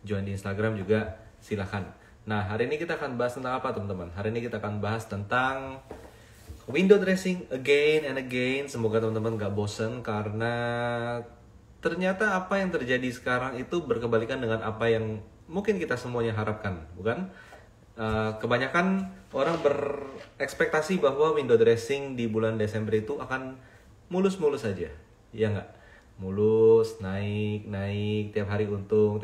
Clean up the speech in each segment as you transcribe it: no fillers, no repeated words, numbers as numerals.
join di Instagram juga silahkan. Nah, hari ini kita akan bahas tentang apa teman-teman? Hari ini kita akan bahas tentang window dressing again and again. Semoga teman-teman gak bosen karena ternyata apa yang terjadi sekarang itu berkebalikan dengan apa yang mungkin kita semuanya harapkan, bukan? Kebanyakan orang berekspektasi bahwa window dressing di bulan Desember itu akan mulus-mulus saja, ya nggak? Mulus, naik, tiap hari untung.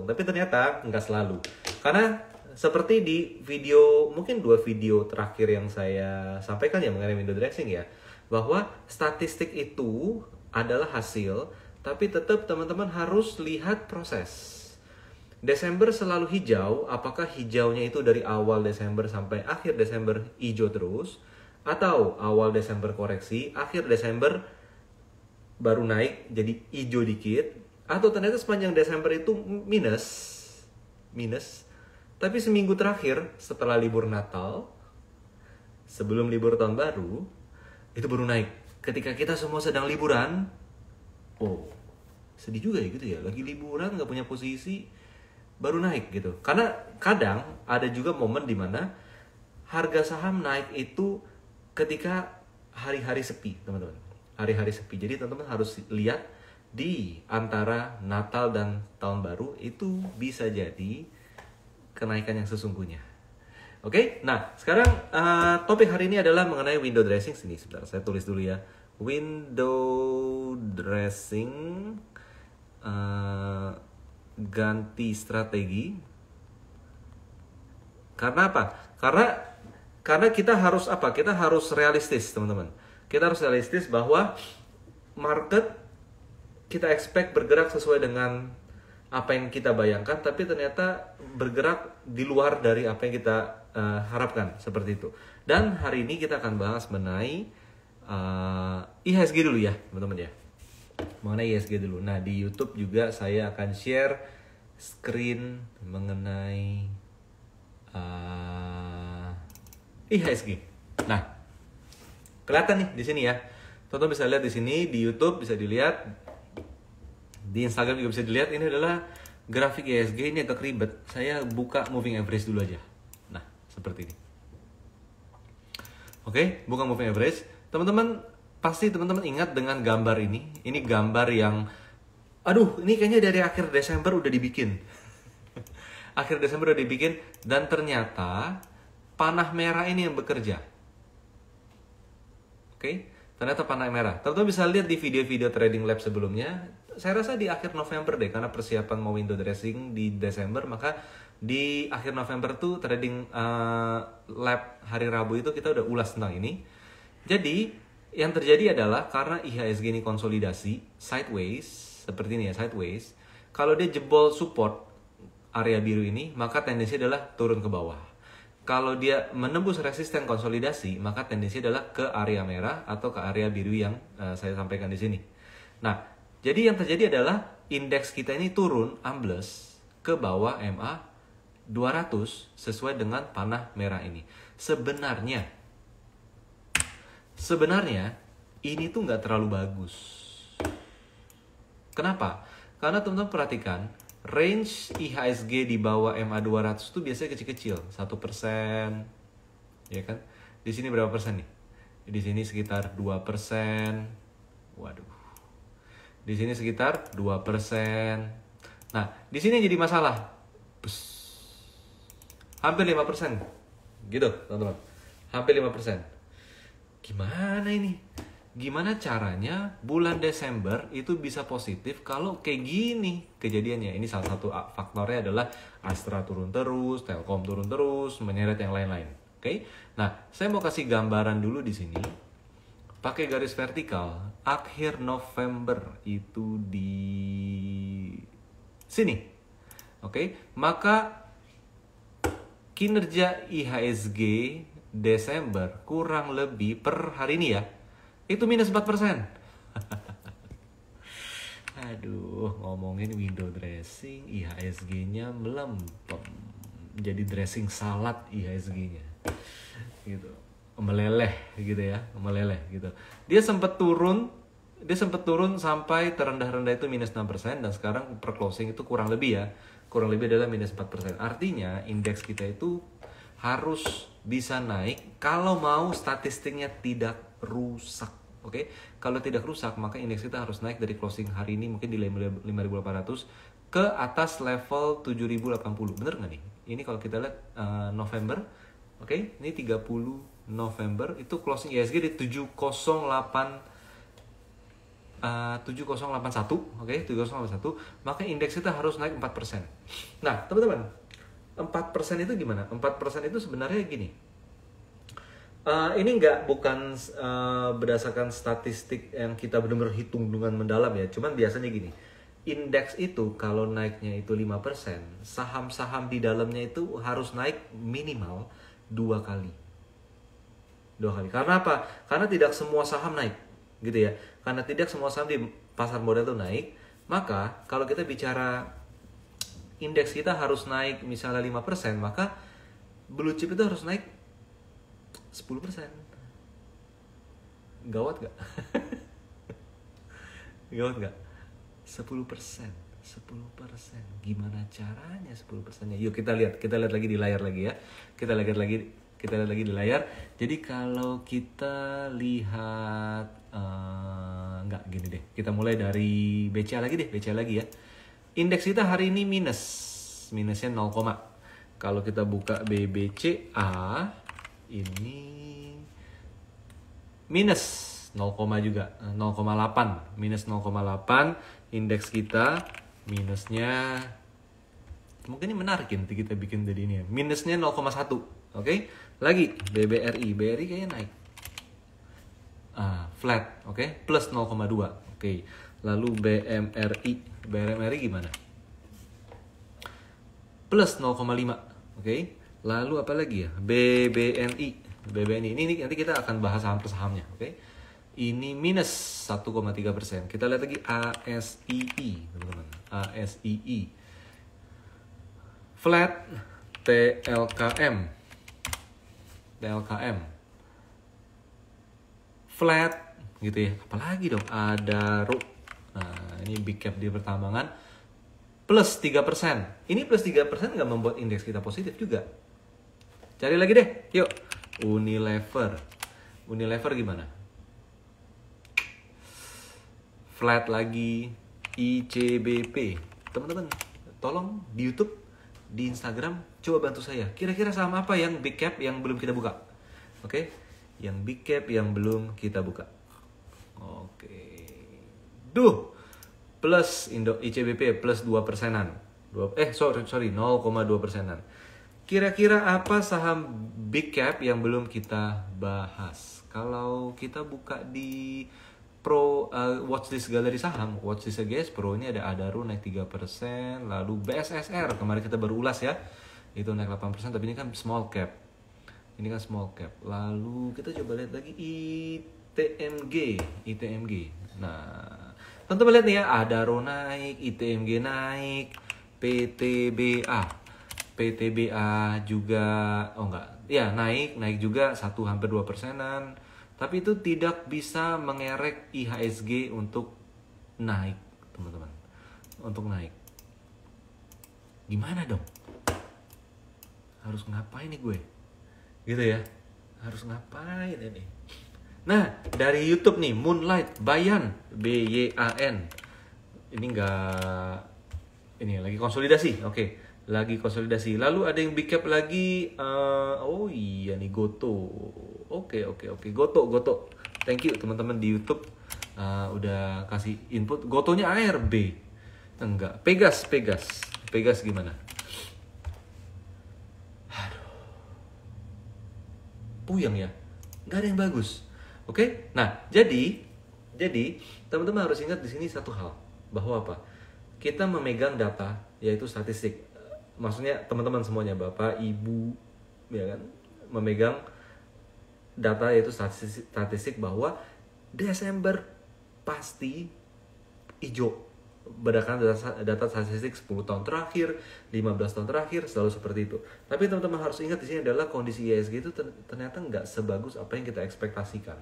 Tapi ternyata nggak selalu. Karena seperti di video, mungkin 2 video terakhir yang saya sampaikan ya mengenai window dressing ya, bahwa statistik itu adalah hasil, tapi tetap teman-teman harus lihat proses. Desember selalu hijau, apakah hijaunya itu dari awal Desember sampai akhir Desember hijau terus, atau awal Desember koreksi, akhir Desember baru naik jadi hijau dikit, atau ternyata sepanjang Desember itu minus, tapi seminggu terakhir setelah libur Natal, sebelum libur tahun baru, itu baru naik. Ketika kita semua sedang liburan, oh sedih juga ya gitu ya, lagi liburan gak punya posisi, baru naik gitu. Karena kadang ada juga momen dimana harga saham naik itu ketika hari-hari sepi teman-teman. Hari-hari sepi. Jadi teman-teman harus lihat di antara Natal dan Tahun Baru itu bisa jadi kenaikan yang sesungguhnya. Oke, nah sekarang topik hari ini adalah mengenai window dressing. Sini sebentar, saya tulis dulu ya. Window dressing, ganti strategi. Karena apa? Karena kita harus apa? Kita harus realistis, teman-teman. Kita harus realistis bahwa market kita expect bergerak sesuai dengan apa yang kita bayangkan, tapi ternyata bergerak di luar dari apa yang kita harapkan, seperti itu. Dan hari ini kita akan bahas mengenai IHSG dulu ya, teman-teman ya. Mengenai IHSG dulu. Nah, di YouTube juga saya akan share screen mengenai IHSG. Nah, kelihatan nih di sini ya. Teman-teman bisa lihat di sini, di YouTube bisa dilihat, di Instagram juga bisa dilihat. Ini adalah grafik IHSG. Ini agak ribet. Saya buka moving average dulu aja. Nah, seperti ini. Oke, buka moving average. Teman-teman pasti teman-teman ingat dengan gambar ini. Ini gambar yang, aduh, ini kayaknya dari akhir Desember udah dibikin. Akhir Desember udah dibikin, dan ternyata panah merah ini yang bekerja. Oke, ternyata panah merah. Teman-teman bisa lihat di video-video trading lab sebelumnya. Saya rasa di akhir November deh, karena persiapan mau window dressing di Desember, maka di akhir November tuh trading lab hari Rabu itu kita udah ulas tentang ini. Jadi yang terjadi adalah karena IHSG ini konsolidasi sideways, seperti ini ya, sideways. Kalau dia jebol support area biru ini, maka tendensi adalah turun ke bawah. Kalau dia menembus resisten konsolidasi, maka tendensi adalah ke area merah atau ke area biru yang saya sampaikan di sini. Nah, jadi yang terjadi adalah indeks kita ini turun ambles ke bawah MA 200 sesuai dengan panah merah ini. Sebenarnya ini tuh nggak terlalu bagus. Kenapa? Karena teman-teman perhatikan, range IHSG di bawah MA 200 tuh biasanya kecil-kecil, 1%, ya kan? Di sini berapa persen nih? Di sini sekitar 2%. Waduh. Di sini sekitar 2%. Nah, di sini jadi masalah. Hampir 5%. Gitu, teman-teman. Hampir 5%. Gimana ini? Gimana caranya bulan Desember itu bisa positif kalau kayak gini kejadiannya? Ini salah satu faktornya adalah Astra turun terus, Telkom turun terus, menyeret yang lain-lain. Oke? Nah, saya mau kasih gambaran dulu di sini. Pakai garis vertikal, akhir November itu di sini. Oke? Maka kinerja IHSG Desember kurang lebih per hari ini ya, itu minus 4%. Aduh, ngomongin window dressing, IHSG-nya melempem. Jadi dressing salad IHSG-nya. Gitu. Meleleh gitu ya, meleleh gitu. Dia sempat turun sampai terendah-rendah itu minus 6%, dan sekarang per closing itu kurang lebih ya. kurang lebih adalah minus 4%. Artinya indeks kita itu harus bisa naik kalau mau statistiknya tidak rusak. Oke, kalau tidak rusak maka indeks kita harus naik dari closing hari ini mungkin di 5.800 ke atas level 7.080. Bener nggak nih? Ini kalau kita lihat November, oke, ini 30 November itu closing IHSG di 7081, oke, 7081, maka indeks kita harus naik 4%. Nah, teman-teman, 4% itu gimana? 4% itu sebenarnya gini. Ini bukan berdasarkan statistik yang kita benar-benar hitung dengan mendalam ya. Cuman biasanya gini. Indeks itu kalau naiknya itu 5%, saham-saham di dalamnya itu harus naik minimal 2 kali. 2 kali. Karena apa? Karena tidak semua saham naik, gitu ya. Karena tidak semua saham di pasar modal itu naik, maka kalau kita bicara indeks kita harus naik misalnya 5%, maka blue chip itu harus naik 10%. Gawat gak? Gawat gak? 10%. Gimana caranya 10%-nya? Yuk kita lihat lagi di layar lagi ya. Kita lihat lagi di layar. Jadi kalau kita lihat gini deh. Kita mulai dari BCA lagi ya. Indeks kita hari ini minusnya 0, kalau kita buka BBCA ini minus 0, juga 0,8, minus 0,8. Indeks kita minusnya mungkin ini menarik ya, nanti kita bikin jadi ini ya. Minusnya 0,1. Oke. Lagi BRI kayaknya naik. Flat, oke, plus 0,2. Oke. Lalu BMRI gimana? Plus 0,5. Oke. Lalu apa lagi ya? BBNI ini nanti kita akan bahas saham per sahamnya, oke? Ini minus 1,3%. Kita lihat lagi ASII, teman-teman. ASII. Flat. TLKM. Flat gitu ya. Apalagi dong? Ada Nah, ini big cap di pertambangan plus 3%. Ini plus 3% nggak membuat indeks kita positif juga. Cari lagi deh, yuk. Unilever gimana? Flat lagi. ICBP. Teman-teman, tolong di YouTube, di Instagram, coba bantu saya. Kira-kira saham apa yang big cap yang belum kita buka? Oke? Yang big cap yang belum kita buka. Oke. Plus ICBP plus 2%-an. 0,2%-an. Kira-kira apa saham big cap yang belum kita bahas? Kalau kita buka di Pro watchlist galeri saham, watchlist guys, Pro ini ada Adaro naik 3%, lalu BSSR kemarin kita baru ulas ya. Itu naik 8%, tapi ini kan small cap. Lalu kita coba lihat lagi ITMG. Nah, teman-teman lihat nih ya, Adaro naik, ITMG naik, PTBA juga naik juga hampir 2%-an. Tapi itu tidak bisa mengerek IHSG untuk naik, teman-teman. Untuk naik. Gimana dong? Harus ngapain nih gue? Gitu ya. Harus ngapain ini? Nah, dari YouTube nih, Moonlight, Bayan, BYAN. Ini lagi konsolidasi. Oke. Lagi konsolidasi. Lalu ada yang big cap lagi. Goto. Oke. Goto. Thank you teman-teman di YouTube. Udah kasih input. Gotonya ARB. Enggak. Pegas gimana? Aduh. Puyeng ya. Nggak ada yang bagus. Oke. Nah, jadi teman-teman harus ingat di sini satu hal. Bahwa apa? Kita memegang data, yaitu statistik. Maksudnya teman-teman semuanya, Bapak, Ibu, ya kan, memegang data yaitu statistik bahwa Desember pasti hijau. Berdasarkan data statistik 10 tahun terakhir, 15 tahun terakhir, selalu seperti itu. Tapi teman-teman harus ingat di sini adalah kondisi IHSG itu ternyata nggak sebagus apa yang kita ekspektasikan.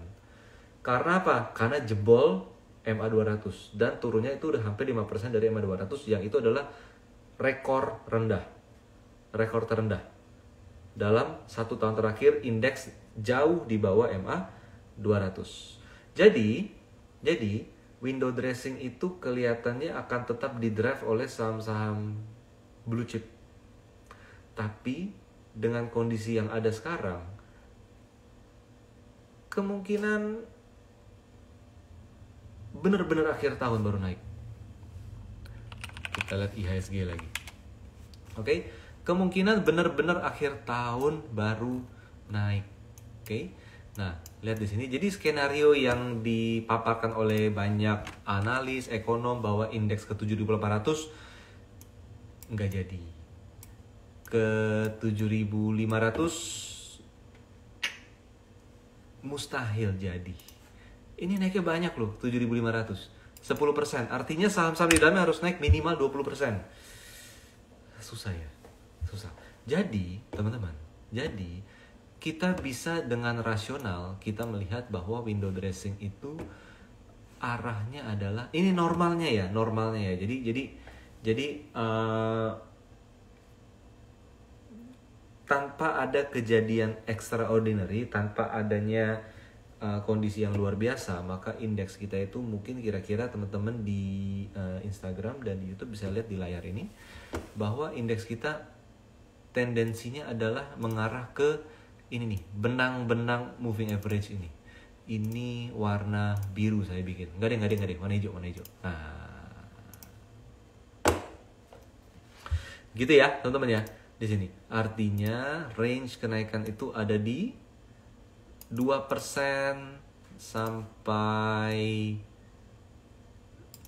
Karena apa? Karena jebol MA200 dan turunnya itu udah hampir 5% dari MA200 yang itu adalah rekor rendah. Rekor terendah. Dalam 1 tahun terakhir indeks jauh di bawah MA 200. Jadi window dressing itu kelihatannya akan tetap didrive oleh saham-saham blue chip. Tapi dengan kondisi yang ada sekarang, kemungkinan benar-benar akhir tahun baru naik. Kita lihat IHSG lagi. Oke, kemungkinan benar-benar akhir tahun baru naik. Oke. Nah, lihat di sini. Jadi skenario yang dipaparkan oleh banyak analis ekonom bahwa indeks ke 7.800 nggak jadi. Ke 7.500 mustahil jadi. Ini naiknya banyak loh, 7.500. 10%. Artinya saham-saham di dalamnya harus naik minimal 20%. Susah ya. Susah. Jadi, teman-teman, kita bisa dengan rasional kita melihat bahwa window dressing itu arahnya adalah ini normalnya ya. Jadi tanpa ada kejadian extraordinary, tanpa adanya kondisi yang luar biasa, maka indeks kita itu mungkin kira-kira teman-teman di Instagram dan di YouTube bisa lihat di layar ini bahwa indeks kita tendensinya adalah mengarah ke ini nih, benang-benang moving average ini. Ini warna biru saya bikin. Enggak deh, warna hijau. Nah. Gitu ya, teman-teman ya. Di sini. Artinya range kenaikan itu ada di 2% sampai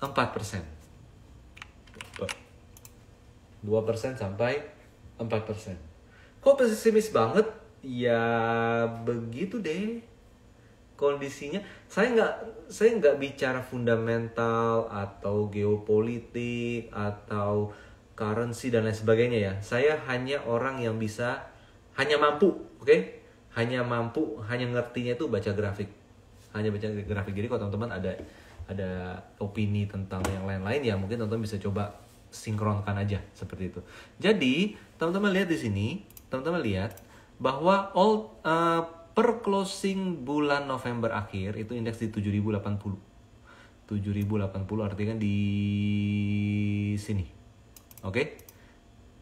4%. 2% sampai 4%. Kok pesimis banget? Ya begitu deh kondisinya. Saya nggak bicara fundamental atau geopolitik atau currency dan lain sebagainya ya. Saya hanya orang yang hanya mampu, oke? Hanya ngertinya itu baca grafik. Hanya baca grafik. Jadi kalau teman-teman ada opini tentang yang lain-lain ya mungkin teman-teman bisa coba sinkronkan aja seperti itu. Jadi teman-teman lihat di sini, teman-teman lihat bahwa per closing bulan November akhir itu indeks di 7.080. 7.080 artinya di sini. Oke?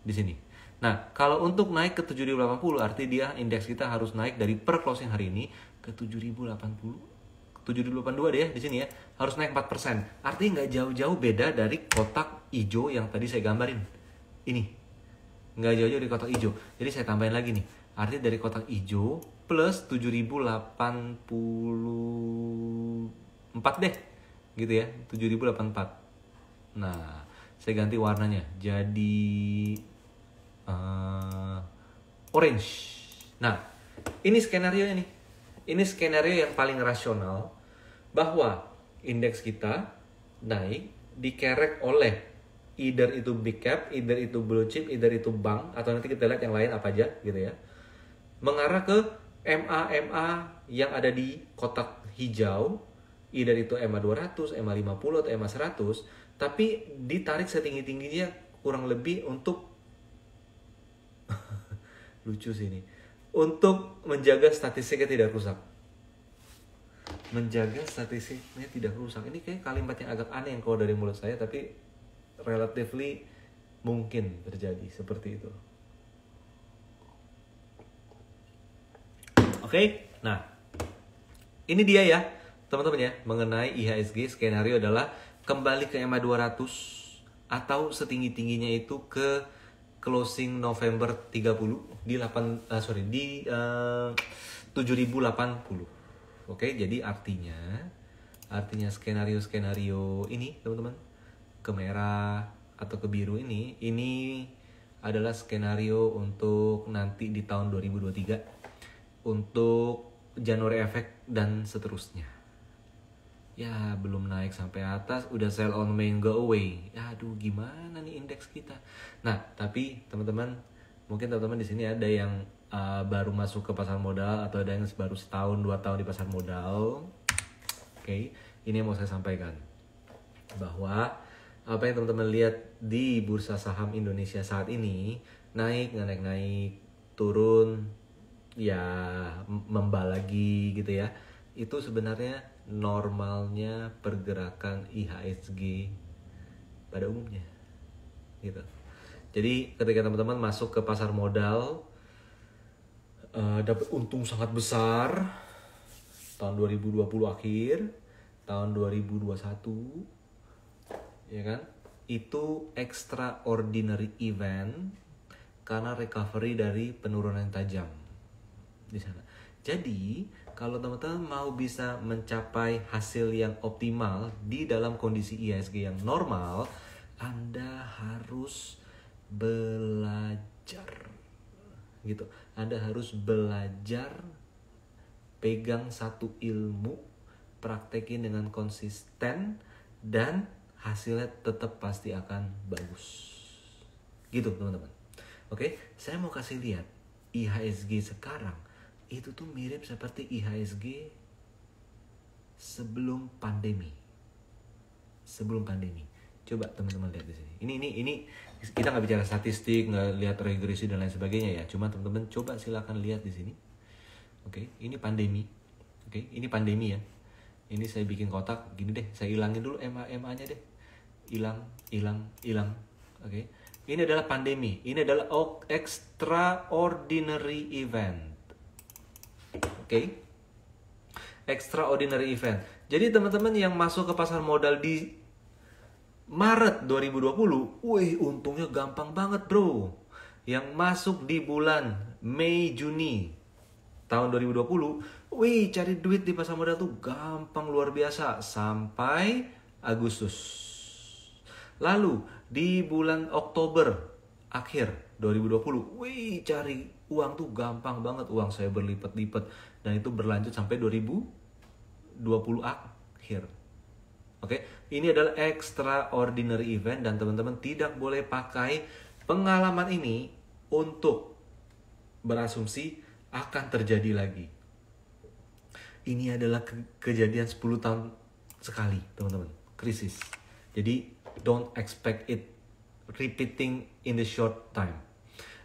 Di sini. Nah, kalau untuk naik ke 7.080 artinya dia indeks kita harus naik dari per closing hari ini ke 7.080. 7.082 deh ya di sini ya. Harus naik 4%. Artinya nggak jauh-jauh beda dari kotak hijau yang tadi saya gambarin. Ini. Nggak jauh-jauh dari kotak hijau. Jadi saya tambahin lagi nih. Artinya dari kotak hijau plus 7.084 deh. Gitu ya. 7.084. Nah, saya ganti warnanya. Jadi orange. Nah, ini skenario nih. Ini skenario yang paling rasional bahwa indeks kita naik dikerek oleh either itu big cap, either itu blue chip, either itu bank, atau nanti kita lihat yang lain apa aja gitu ya. Mengarah ke MA yang ada di kotak hijau, either itu MA 200, MA 50 atau MA 100, tapi ditarik setinggi-tingginya kurang lebih untuk lucu sih ini. Untuk menjaga statistiknya tidak rusak. Menjaga statistiknya tidak rusak. Ini kayak kalimat yang agak aneh yang keluar dari mulut saya, tapi relatively mungkin terjadi seperti itu. Oke, nah ini dia ya teman-teman ya mengenai IHSG. Skenario adalah kembali ke MA 200 atau setinggi-tingginya itu ke closing November 30 di 7.080. Oke, jadi artinya skenario ini teman-teman ke merah atau ke biru ini adalah skenario untuk nanti di tahun 2023 untuk Januari efek dan seterusnya. Ya belum naik sampai atas udah sell on main go away. Aduh gimana nih indeks kita. Nah tapi teman-teman mungkin teman-teman di sini ada yang baru masuk ke pasar modal atau ada yang baru setahun 2 tahun di pasar modal. Oke, ini yang mau saya sampaikan bahwa Apa yang teman-teman lihat di bursa saham Indonesia saat ini, naik, nggak naik-naik, turun, ya membal lagi gitu ya. Itu sebenarnya normalnya pergerakan IHSG pada umumnya gitu. Jadi ketika teman-teman masuk ke pasar modal, dapat untung sangat besar tahun 2020 akhir, tahun 2021, ya kan? Itu extraordinary event karena recovery dari penurunan tajam di sana. Jadi kalau teman-teman mau bisa mencapai hasil yang optimal di dalam kondisi IHSG yang normal, Anda harus belajar gitu. Anda harus belajar, pegang satu ilmu, praktekin dengan konsisten, dan hasilnya tetap pasti akan bagus gitu teman-teman. Oke, saya mau kasih lihat IHSG sekarang itu tuh mirip seperti IHSG sebelum pandemi. Sebelum pandemi. Coba teman-teman lihat di sini. Ini kita nggak bicara statistik, nggak lihat regresi dan lain sebagainya ya. Cuma teman-teman coba silakan lihat di sini. Oke, ini pandemi. Oke, ini pandemi ya. Ini saya bikin kotak gini deh. Saya hilangin dulu MA-nya deh. Hilang. Oke. Ini adalah pandemi. Ini adalah extraordinary event. Oke. Extraordinary event. Jadi teman-teman yang masuk ke pasar modal di Maret 2020, wih untungnya gampang banget bro. Yang masuk di bulan Mei Juni tahun 2020, wih cari duit di pasar modal tuh gampang luar biasa sampai Agustus. Lalu di bulan Oktober akhir 2020, wih cari uang tuh gampang banget, uang saya berlipat-lipat, dan itu berlanjut sampai 2020 akhir. Oke, ini adalah extraordinary event dan teman-teman tidak boleh pakai pengalaman ini untuk berasumsi akan terjadi lagi. Ini adalah kejadian 10 tahun sekali, teman-teman, krisis. Jadi don't expect it repeating in the short time.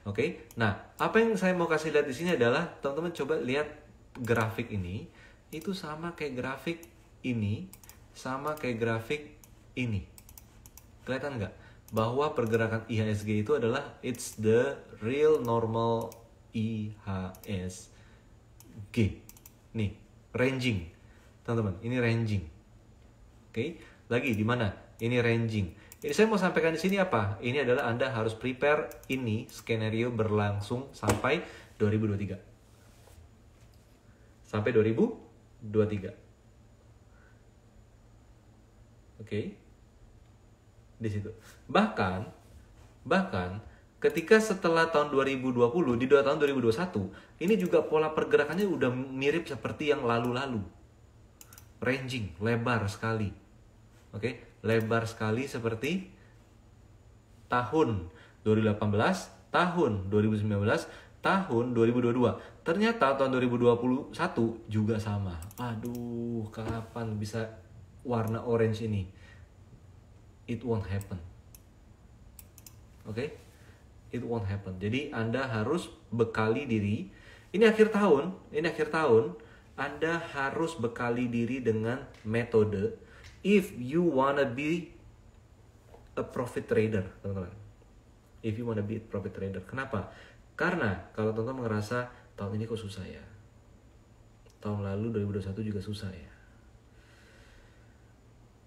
Oke, nah apa yang saya mau kasih lihat di sini adalah teman-teman coba lihat grafik ini, itu sama kayak grafik ini, sama kayak grafik ini. Kelihatan nggak? Bahwa pergerakan IHSG itu adalah it's the real normal IHSG. Nih, ranging. Teman-teman, ini ranging. Oke, lagi di mana? Ini ranging. Ini saya mau sampaikan di sini apa? Ini adalah Anda harus prepare ini skenario berlangsung sampai 2023. Sampai 2023. Oke. Di situ. Bahkan ketika setelah tahun 2020 di tahun 2021, ini juga pola pergerakannya udah mirip seperti yang lalu-lalu. Ranging, lebar sekali. Oke, lebar sekali seperti tahun 2018, tahun 2019, tahun 2022. Ternyata tahun 2021 juga sama. Aduh, kapan bisa warna orange ini? It won't happen. Oke? It won't happen. Jadi Anda harus bekali diri. Ini akhir tahun, Anda harus bekali diri dengan metode if you wanna be a profit trader, teman-teman. If you wanna be a profit trader. Kenapa? Karena kalau teman-teman ngerasa tahun ini kok susah ya, tahun lalu 2021 juga susah ya,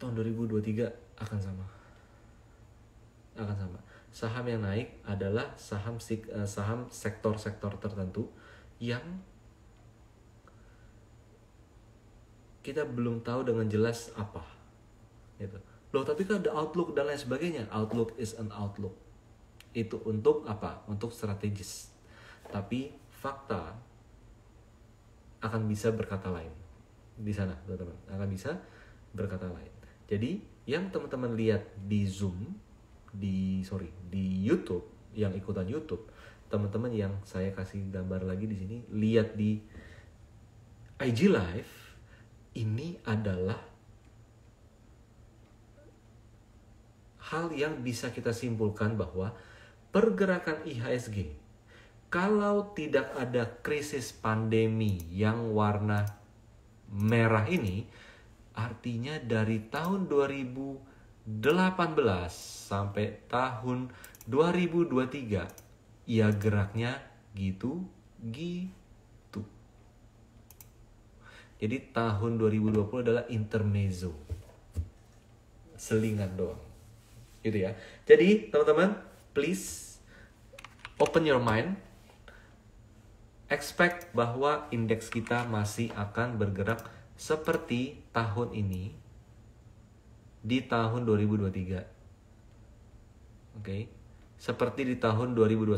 tahun 2023 akan sama. Saham yang naik adalah saham sektor-sektor tertentu yang kita belum tahu dengan jelas apa. Gitu. Loh, tapi kan ada outlook dan lain sebagainya. Outlook is an outlook. Itu untuk apa? Untuk strategis. Tapi fakta akan bisa berkata lain. Di sana, teman-teman. Akan bisa berkata lain. Jadi, yang teman-teman lihat di Zoom, di YouTube, yang ikutan YouTube, teman-teman yang saya kasih gambar lagi di sini, lihat di IG Live, ini adalah hal yang bisa kita simpulkan bahwa pergerakan IHSG, kalau tidak ada krisis pandemi yang warna merah ini, artinya dari tahun 2018 sampai tahun 2023, ya geraknya gitu. Jadi tahun 2020 adalah intermezzo. Selingan doang. Gitu ya. Jadi teman-teman, please open your mind. Expect bahwa indeks kita masih akan bergerak seperti tahun ini di tahun 2023. Oke. Seperti di tahun 2021,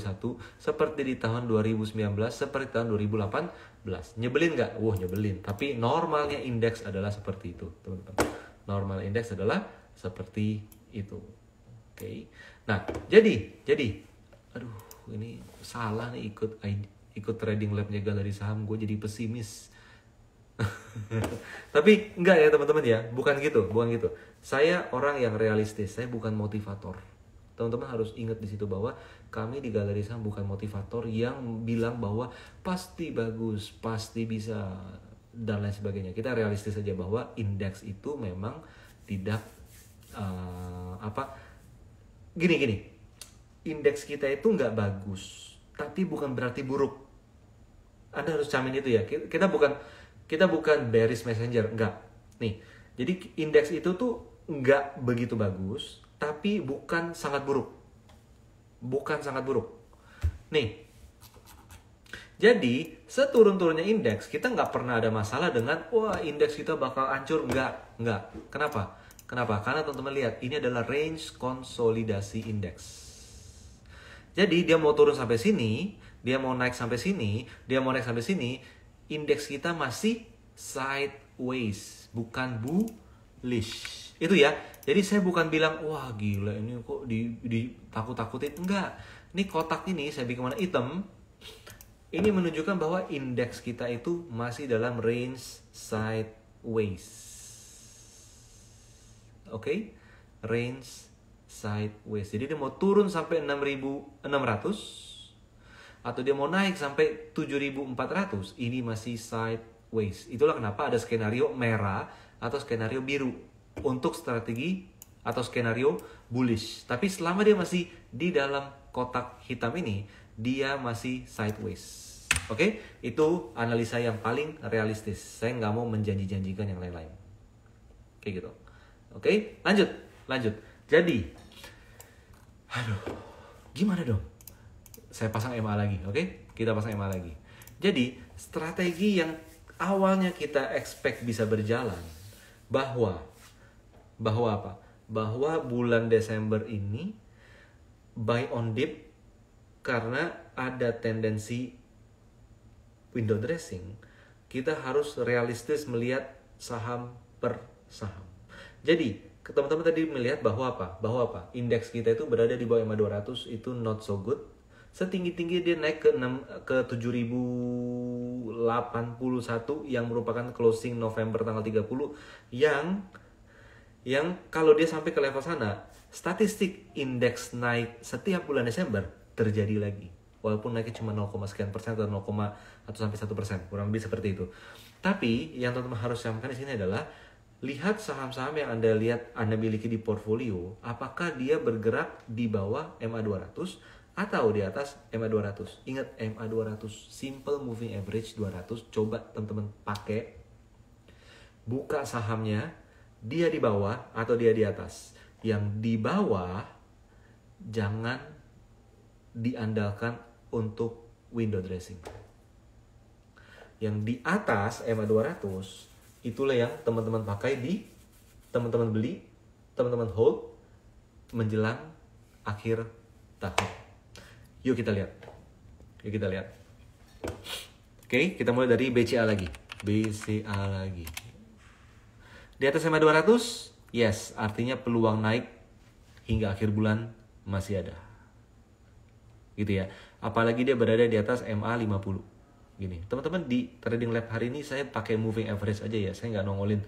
seperti di tahun 2019, seperti tahun 2018. Nyebelin nggak? Wah, nyebelin. Tapi normalnya indeks adalah seperti itu, teman-teman. Normal indeks adalah seperti itu. Oke. Nah, jadi aduh, ini salah nih ikut trading lab jaga dari saham, gue jadi pesimis. Tapi enggak ya teman-teman ya, bukan gitu. Saya orang yang realistis, saya bukan motivator. Teman-teman harus ingat di situ bahwa kami di Galeri Saham bukan motivator yang bilang bahwa pasti bagus, pasti bisa dan lain sebagainya. Kita realistis saja bahwa indeks itu memang tidak gini. Indeks kita itu nggak bagus, tapi bukan berarti buruk. Anda harus camin itu ya. Kita bukan bearish messenger, enggak. Nih, jadi indeks itu tuh nggak begitu bagus, tapi bukan sangat buruk. Nih, jadi seturun-turunnya indeks, kita nggak pernah ada masalah dengan, wah indeks kita bakal hancur. Nggak. Kenapa? Karena teman-teman lihat, ini adalah range konsolidasi indeks. Jadi dia mau turun sampai sini, dia mau naik sampai sini, dia mau naik sampai sini, indeks kita masih sideways, bukan bullish. Itu ya. Jadi saya bukan bilang, wah gila ini kok ditakut-takutin. Enggak. Ini kotak ini saya bikin warna hitam. Ini menunjukkan bahwa indeks kita itu masih dalam range sideways. Oke? Range sideways. Jadi dia mau turun sampai 6.600 atau dia mau naik sampai 7.400, ini masih sideways. Itulah kenapa ada skenario merah atau skenario biru untuk strategi atau skenario bullish. Tapi selama dia masih di dalam kotak hitam ini, dia masih sideways. Oke? Itu analisa yang paling realistis. Saya nggak mau menjanji-janjikan yang lain-lain. Kayak gitu. Oke? Lanjut. Jadi, gimana dong? Saya pasang MA lagi, oke? Kita pasang MA lagi. Jadi, strategi yang awalnya kita expect bisa berjalan, bahwa apa? Bahwa bulan Desember ini buy on dip karena ada tendensi window dressing. Kita harus realistis melihat saham per saham. Jadi, teman-teman tadi melihat bahwa apa? Indeks kita itu berada di bawah MA 200 itu not so good. Setinggi-tinggi dia naik ke 7.081 yang merupakan closing November tanggal 30 yang kalau dia sampai ke level sana, statistik indeks naik setiap bulan Desember terjadi lagi. Walaupun naiknya cuma 0, sekian persen atau 0, atau sampai 1%, kurang lebih seperti itu. Tapi yang teman-teman harus camkan di sini adalah lihat saham-saham yang Anda miliki di portfolio, apakah dia bergerak di bawah MA 200 atau di atas MA 200. Ingat MA 200, simple moving average 200, coba teman-teman pakai. Buka sahamnya, dia di bawah atau dia di atas. Yang di bawah jangan diandalkan untuk window dressing. Yang di atas MA 200 itulah yang teman-teman pakai teman-teman beli, teman-teman hold menjelang akhir tahun. Yuk kita lihat. Oke, kita mulai dari BCA lagi. Di atas MA 200, yes, artinya peluang naik hingga akhir bulan masih ada. Gitu ya. Apalagi dia berada di atas MA 50. Gini, teman-teman di trading lab hari ini saya pakai moving average aja ya. Saya nggak nongolin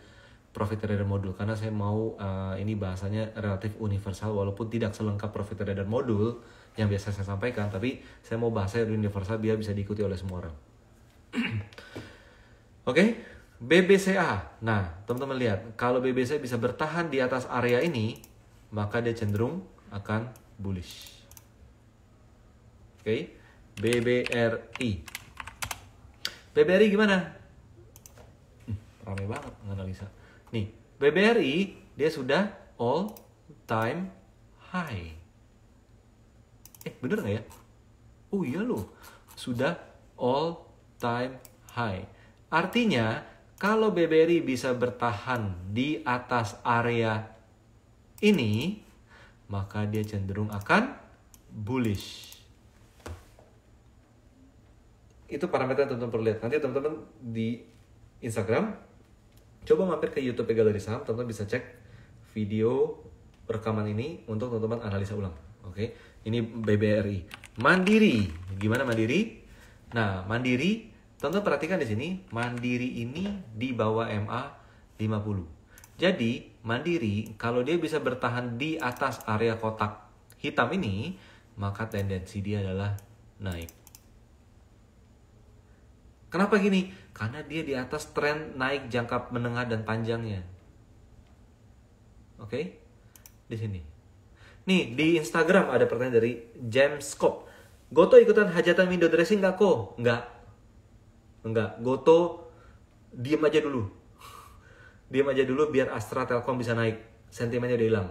profit trader modul karena saya mau ini bahasanya relatif universal walaupun tidak selengkap profit trader modul yang biasa saya sampaikan, tapi saya mau bahasanya universal biar bisa diikuti oleh semua orang. Oke, BBCA. Nah, teman-teman lihat, kalau BBCA bisa bertahan di atas area ini, maka dia cenderung akan bullish. Oke, BBRI. BBRI gimana? Ramai banget nganalisa. Nih, BBRI dia sudah all time high. Bener nggak ya? Oh iya loh, sudah all time high. Artinya, kalau BBRI bisa bertahan di atas area ini, maka dia cenderung akan bullish. Itu parameter yang teman-teman perlu lihat. Nanti teman-teman di Instagram, coba mampir ke YouTube Galeri Saham, teman-teman bisa cek video rekaman ini untuk teman-teman analisa ulang. Oke, ini BBRI. Mandiri, gimana Mandiri? Nah, Mandiri, teman-teman perhatikan di sini, Mandiri ini di bawah MA 50. Jadi, Mandiri kalau dia bisa bertahan di atas area kotak hitam ini, maka tendensi dia adalah naik. Kenapa gini? Karena dia di atas tren naik jangka menengah dan panjangnya. Oke? Di sini. Nih, di Instagram ada pertanyaan dari James Scott. Goto ikutan hajatan window dressing nggak kok? Enggak. Goto diem aja dulu. Diem aja dulu biar Astra Telkom bisa naik. Sentimennya udah hilang.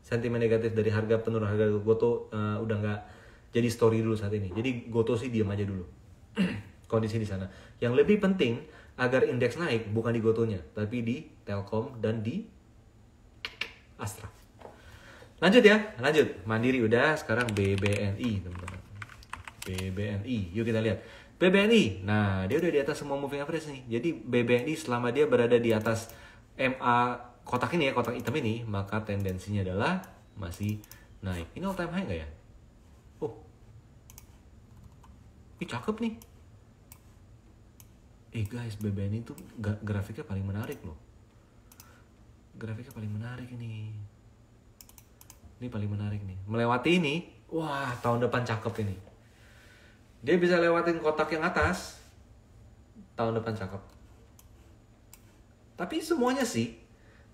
Sentimen negatif dari harga penurunan harga Goto udah nggak jadi story dulu saat ini. Jadi Goto sih diem aja dulu. Kondisi di sana. Yang lebih penting agar indeks naik bukan di Gotonya, tapi di Telkom dan di Astra. Lanjut ya, lanjut. Mandiri udah, sekarang BBNI, teman-teman. BBNI, yuk kita lihat. BBNI, nah dia udah di atas semua moving average nih. Jadi BBNI selama dia berada di atas MA kotak ini ya, kotak hitam ini, maka tendensinya adalah masih naik. Ini all time high nggak ya? Oh, ini cakep nih. Guys, BBNI itu grafiknya paling menarik loh. Grafiknya paling menarik ini. Ini paling menarik nih. Melewati ini, wah tahun depan cakep ini. Dia bisa lewatin kotak yang atas, tahun depan cakep. Tapi semuanya sih,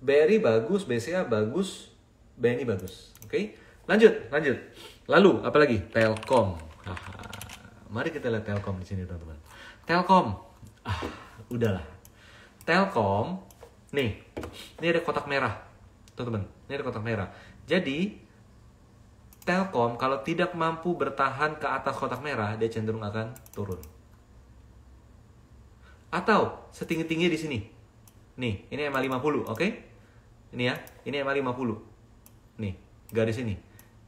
BRI bagus, BCA bagus, BNI bagus. Oke, lanjut. Lalu apa lagi? Telkom. Mari kita lihat Telkom di sini teman-teman. Telkom. Udahlah. Telkom, nih, ini ada kotak merah, teman-teman. Ini ada kotak merah. Jadi, Telkom kalau tidak mampu bertahan ke atas kotak merah, dia cenderung akan turun. Atau setinggi-tinggi di sini. Nih, ini MA 50, oke? Ini ya, ini MA 50. Nih, garis ini.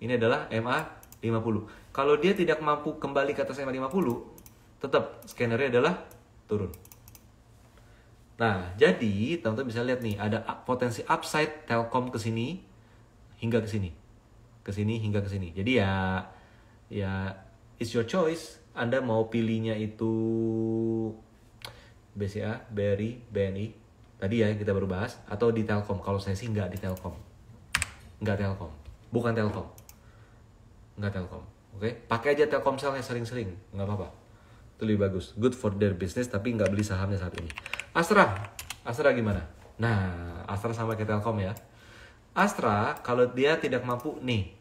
Ini adalah MA 50. Kalau dia tidak mampu kembali ke atas MA 50, tetap skenario adalah turun. Nah, jadi teman-teman bisa lihat nih, ada potensi upside Telkom ke sini hingga ke sini. Ke sini hingga ke sini. Jadi ya it's your choice. Anda mau pilihnya itu BCA, BRI, BNI. Tadi ya kita baru bahas, atau di Telkom. Kalau saya sih nggak di Telkom. Nggak Telkom. Bukan Telkom. Nggak Telkom. Oke? Pakai aja Telkomselnya sering-sering, nggak apa-apa. Itu lebih bagus. Good for their business, tapi nggak beli sahamnya saat ini. Astra gimana? Nah, Astra sama kayak Telkom ya. Astra kalau dia tidak mampu, nih,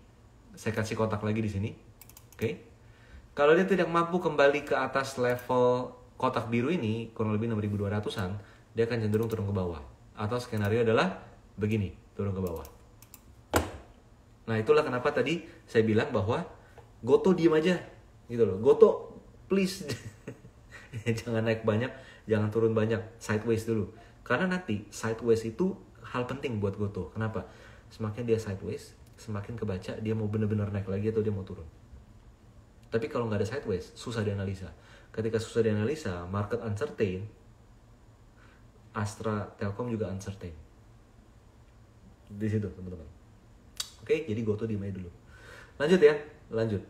saya kasih kotak lagi di sini. Oke. Kalau dia tidak mampu kembali ke atas level kotak biru ini, kurang lebih 6.200-an, dia akan cenderung turun ke bawah. Atau skenario adalah begini, turun ke bawah. Nah, itulah kenapa tadi saya bilang bahwa Goto diem aja gitu loh. Goto please jangan naik banyak, jangan turun banyak, sideways dulu. Karena nanti sideways itu hal penting buat Goto. Kenapa? Semakin dia sideways, semakin kebaca dia mau benar-benar naik lagi atau dia mau turun. Tapi kalau nggak ada sideways, susah dianalisa. Ketika susah dianalisa, market uncertain, Astra Telkom juga uncertain. Di situ teman-teman. Oke, jadi Goto diem aja dulu. Lanjut ya, lanjut.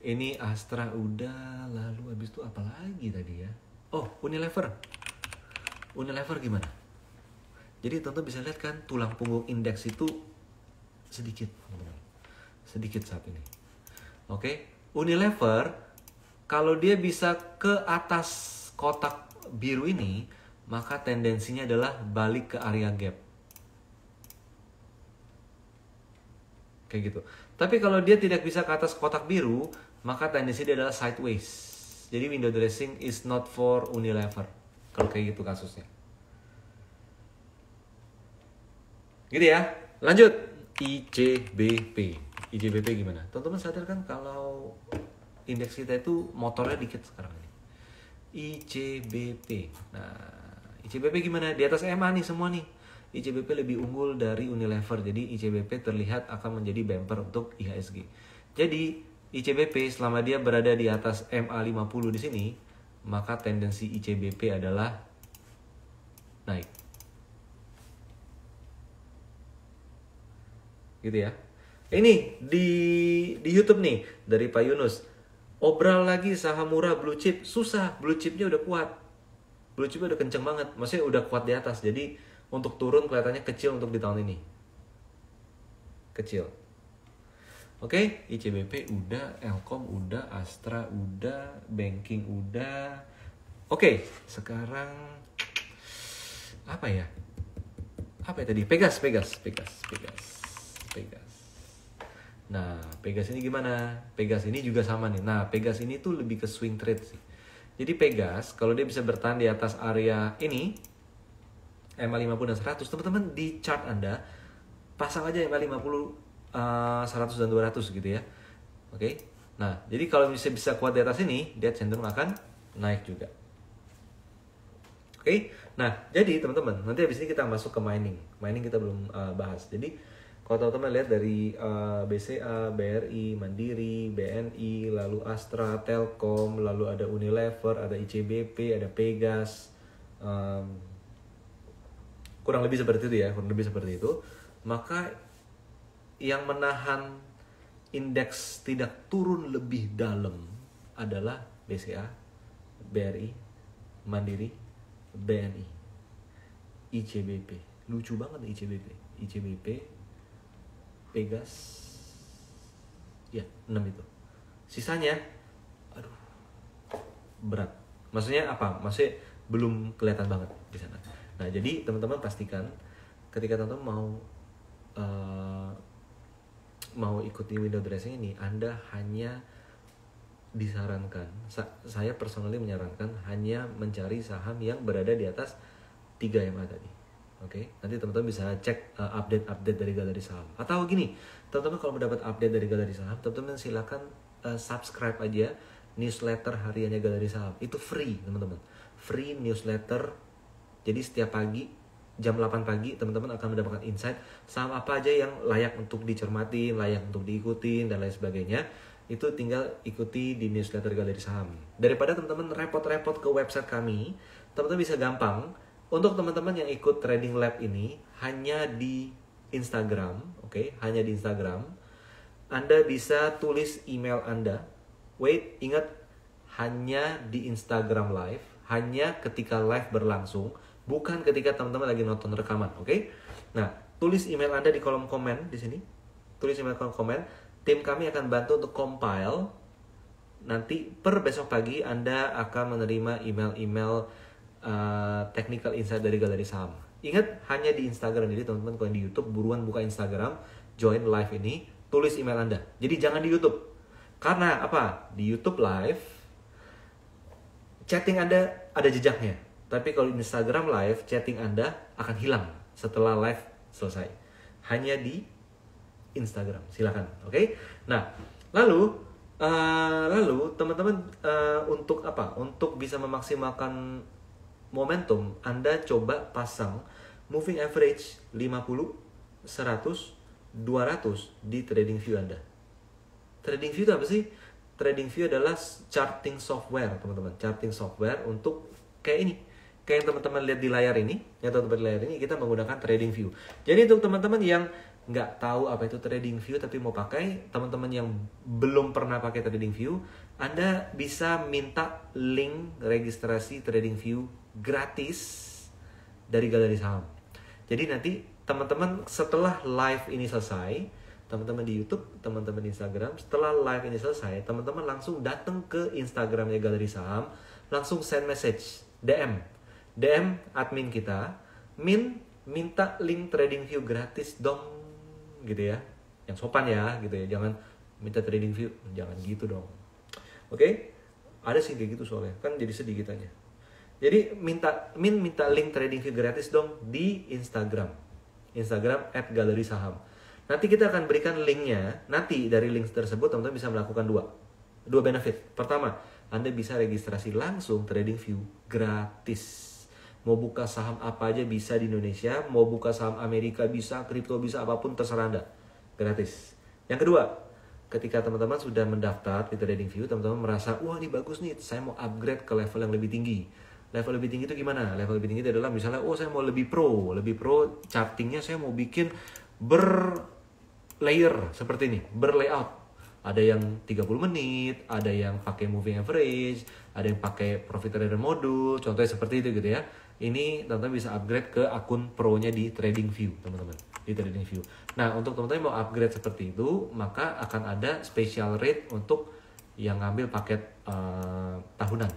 Ini Astra udah, lalu habis itu apa lagi tadi ya? Oh, Unilever. Unilever gimana? Jadi teman-teman bisa lihat kan tulang punggung indeks itu sedikit, teman-teman. Sedikit saat ini. Oke, Unilever kalau dia bisa ke atas kotak biru ini, maka tendensinya adalah balik ke area gap. Kayak gitu. Tapi kalau dia tidak bisa ke atas kotak biru, maka tendensi dia adalah sideways. Jadi window dressing is not for Unilever. Kalau kayak gitu kasusnya. Gitu ya. Lanjut. ICBP. ICBP gimana? Teman-teman sadar kan kalau indeks kita itu motornya dikit sekarang ini. ICBP. Nah, ICBP gimana? Di atas MA nih semua nih. ICBP lebih unggul dari Unilever. Jadi ICBP terlihat akan menjadi bumper untuk IHSG. Jadi ICBP selama dia berada di atas MA50 di sini, maka tendensi ICBP adalah naik. Gitu ya. Ini di YouTube nih dari Pak Yunus. Obral lagi saham murah blue chip, susah. Blue chipnya udah kuat. Blue chipnya udah kenceng banget. Maksudnya udah kuat di atas. Jadi untuk turun kelihatannya kecil untuk di tahun ini. Kecil. Oke, ICBP udah, Elkom udah, Astra udah, banking udah. Oke, sekarang apa ya? Apa ya tadi? Pegas. Nah, Pegas ini gimana? Pegas ini juga sama nih. Nah, Pegas ini tuh lebih ke swing trade sih. Jadi Pegas, kalau dia bisa bertahan di atas area ini, MA50 dan 100, teman-teman di chart Anda, pasang aja MA50, 100 dan 200 gitu ya. Oke. Nah, jadi kalau bisa kuat di atas ini, dia cenderung akan naik juga. Oke. Nah, jadi teman-teman, nanti habis ini kita masuk ke mining. Mining kita belum bahas. Jadi kalau teman-teman lihat dari BCA, BRI, Mandiri, BNI, lalu Astra, Telkom, lalu ada Unilever, ada ICBP, ada Pegas, kurang lebih seperti itu ya, maka yang menahan indeks tidak turun lebih dalam adalah BCA, BRI, Mandiri, BNI, ICBP. Lucu banget ICBP, Pegas, ya 6 itu. Sisanya, aduh, berat. Maksudnya apa? Maksudnya belum kelihatan banget di sana. Nah, jadi teman-teman pastikan ketika teman-teman mau ikuti window dressing ini, Anda hanya disarankan, saya personally menyarankan hanya mencari saham yang berada di atas 3 MA tadi. Oke, nanti teman-teman bisa cek update dari galeri saham. Atau gini, teman-teman kalau mendapat update dari galeri saham, teman-teman silakan subscribe aja newsletter hariannya galeri saham. Itu free, teman-teman. Free newsletter. Jadi setiap pagi jam 8 pagi teman-teman akan mendapatkan insight saham apa aja yang layak untuk dicermati, layak untuk diikuti dan lain sebagainya. Itu tinggal ikuti di newsletter galeri saham. Daripada teman-teman repot-repot ke website kami, teman-teman bisa gampang. Untuk teman-teman yang ikut Trading Lab ini hanya di Instagram, oke? Hanya di Instagram. Anda bisa tulis email Anda. Wait, ingat hanya di Instagram live, hanya ketika live berlangsung, bukan ketika teman-teman lagi nonton rekaman, oke? Nah, tulis email Anda di kolom komen di sini. Tulis email kolom komen. Tim kami akan bantu untuk compile. Nanti per besok pagi Anda akan menerima email-email technical insight dari galeri saham. Ingat hanya di Instagram. Jadi teman-teman kalau di YouTube buruan buka Instagram, join live ini, tulis email Anda. Jadi jangan di YouTube. Karena apa? Di YouTube live chatting Anda ada jejaknya. Tapi kalau di Instagram live chatting Anda akan hilang setelah live selesai. Hanya di Instagram. Silakan, oke? Nah, lalu teman-teman untuk apa? Untuk bisa memaksimalkan momentum, Anda coba pasang moving average 50, 100, 200 di trading view Anda. Trading view itu apa sih? Trading view adalah charting software, teman-teman. Charting software untuk kayak ini. Kayak yang teman-teman lihat di layar ini, kita menggunakan trading view. Jadi untuk teman-teman yang nggak tahu apa itu trading view tapi mau pakai, teman-teman yang belum pernah pakai trading view, Anda bisa minta link registrasi trading view gratis dari galeri saham. Jadi nanti teman-teman setelah live ini selesai, teman-teman di YouTube, teman-teman di Instagram, setelah live ini selesai, teman-teman langsung datang ke Instagramnya Galeri Saham, langsung send message, DM admin kita, minta link TradingView gratis dong, gitu ya. Yang sopan ya, gitu ya. Jangan minta TradingView, jangan gitu dong. Oke? Ada sih kayak gitu soalnya, kan jadi sedih kitanya. Jadi minta link TradingView gratis dong di Instagram @galerisaham. Nanti kita akan berikan linknya. Nanti dari link tersebut teman-teman bisa melakukan dua benefit. Pertama, Anda bisa registrasi langsung TradingView gratis. Mau buka saham apa aja bisa di Indonesia, mau buka saham Amerika bisa, kripto bisa, apapun terserah Anda. Gratis. Yang kedua, ketika teman-teman sudah mendaftar di TradingView, teman-teman merasa, wah ini bagus nih, saya mau upgrade ke level yang lebih tinggi. Level lebih tinggi itu gimana? Level lebih tinggi itu adalah misalnya, saya mau lebih pro chartingnya saya mau bikin layer seperti ini, berlayout. Ada yang 30 menit, ada yang pakai moving average, ada yang pakai profit trader modul, contohnya seperti itu gitu ya. Ini teman-teman bisa upgrade ke akun pro-nya di TradingView, teman-teman. Di TradingView. Nah, untuk teman-teman mau upgrade seperti itu, maka akan ada special rate untuk yang ngambil paket tahunan.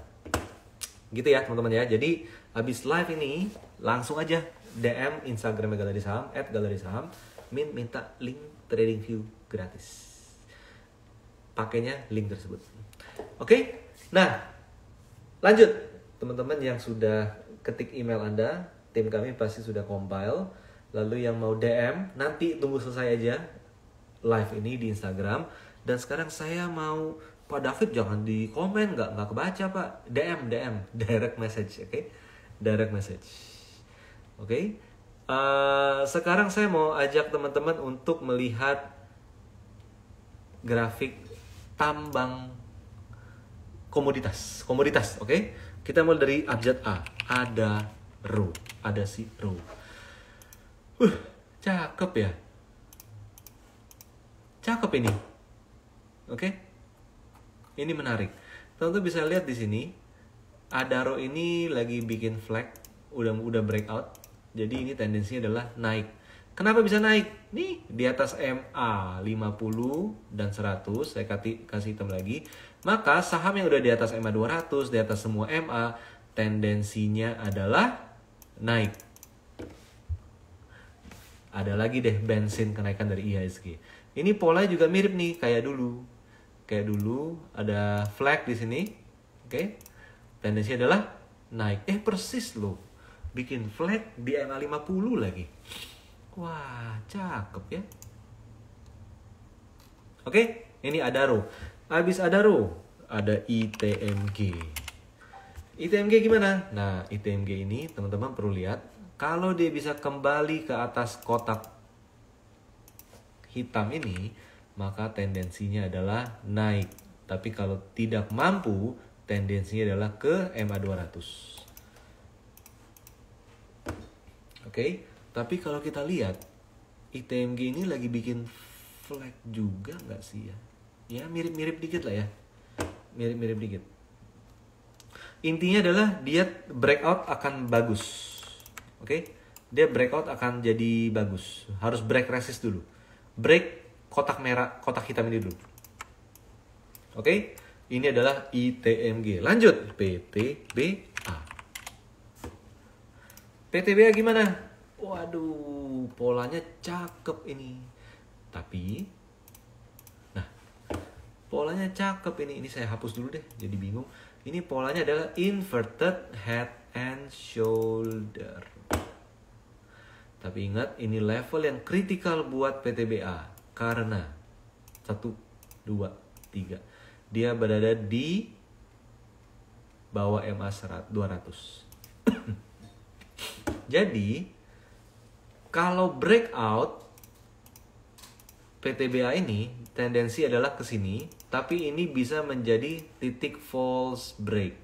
Gitu ya, teman-teman ya. Jadi, habis live ini, langsung aja DM Instagram Galeri Saham, @galerisaham, minta link TradingView gratis. Pakainya link tersebut. Oke? Nah, lanjut. Teman-teman yang sudah ketik email Anda, tim kami pasti sudah compile. Lalu yang mau DM, nanti tunggu selesai aja live ini di Instagram. Dan sekarang saya mau, Pak David jangan di komen, nggak kebaca Pak. DM, direct message, oke? Direct message. Oke? Sekarang saya mau ajak teman-teman untuk melihat grafik tambang komoditas, oke? Kita mulai dari abjad A. Ada si Ro. Cakep ya. Cakep ini. Oke? Ini menarik. Teman-teman bisa lihat di sini. Adaro ini lagi bikin flag, udah breakout. Jadi ini tendensinya adalah naik. Kenapa bisa naik? Nih, di atas MA 50 dan 100, saya kasih hitam lagi. Maka saham yang udah di atas MA 200, di atas semua MA, tendensinya adalah naik. Ada lagi deh bensin kenaikan dari IHSG. Ini pola juga mirip nih kayak dulu. Kayak dulu ada flag di sini. Oke. Tendensinya adalah naik. Persis loh. Bikin flag di MA 50 lagi. Wah, cakep ya. Oke, ini Adaro. Habis Adaro, ada ITMG. ITMG gimana? Nah, ITMG ini teman-teman perlu lihat. Kalau dia bisa kembali ke atas kotak hitam ini, maka tendensinya adalah naik. Tapi kalau tidak mampu, tendensinya adalah ke MA 200. Oke, tapi kalau kita lihat ITMG ini lagi bikin flag juga nggak sih ya? Ya mirip-mirip dikit lah ya, mirip-mirip dikit. Intinya adalah dia breakout akan bagus, oke? Dia breakout akan jadi bagus. Harus break resist dulu, break kotak merah, kotak hitam ini dulu. Oke, ini adalah ITMG. Lanjut PTBA. PTBA gimana? Waduh, polanya cakep ini. Tapi, nah, polanya cakep ini. Ini saya hapus dulu deh, jadi bingung. Ini polanya adalah inverted head and shoulder. Tapi ingat, ini level yang kritikal buat PTBA. Karena, 1, 2, 3. Dia berada di bawah MA 200. Jadi, kalau breakout PTBA ini tendensi adalah ke sini, tapi ini bisa menjadi titik false break.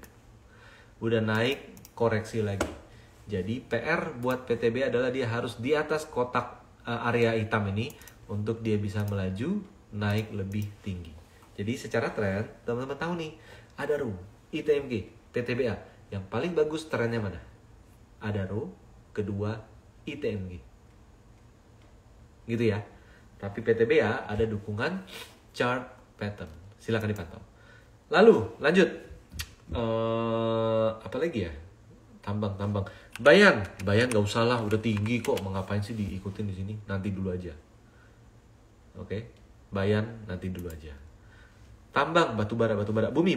Udah naik, koreksi lagi. Jadi PR buat PTBA adalah dia harus di atas kotak area hitam ini untuk dia bisa melaju naik lebih tinggi. Jadi secara tren, teman-teman tahu nih, Adaro, ITMG, PTBA, yang paling bagus trennya mana? Adaro, kedua ITMG. Gitu ya. Tapi PTBA ada dukungan chart pattern. Silakan dipantau. Lalu lanjut. Apa lagi ya? Tambang. Bayan nggak usah lah, udah tinggi kok. Mengapain sih diikutin di sini? Nanti dulu aja. Oke. Bayan nanti dulu aja. Tambang, batubara. Bumi.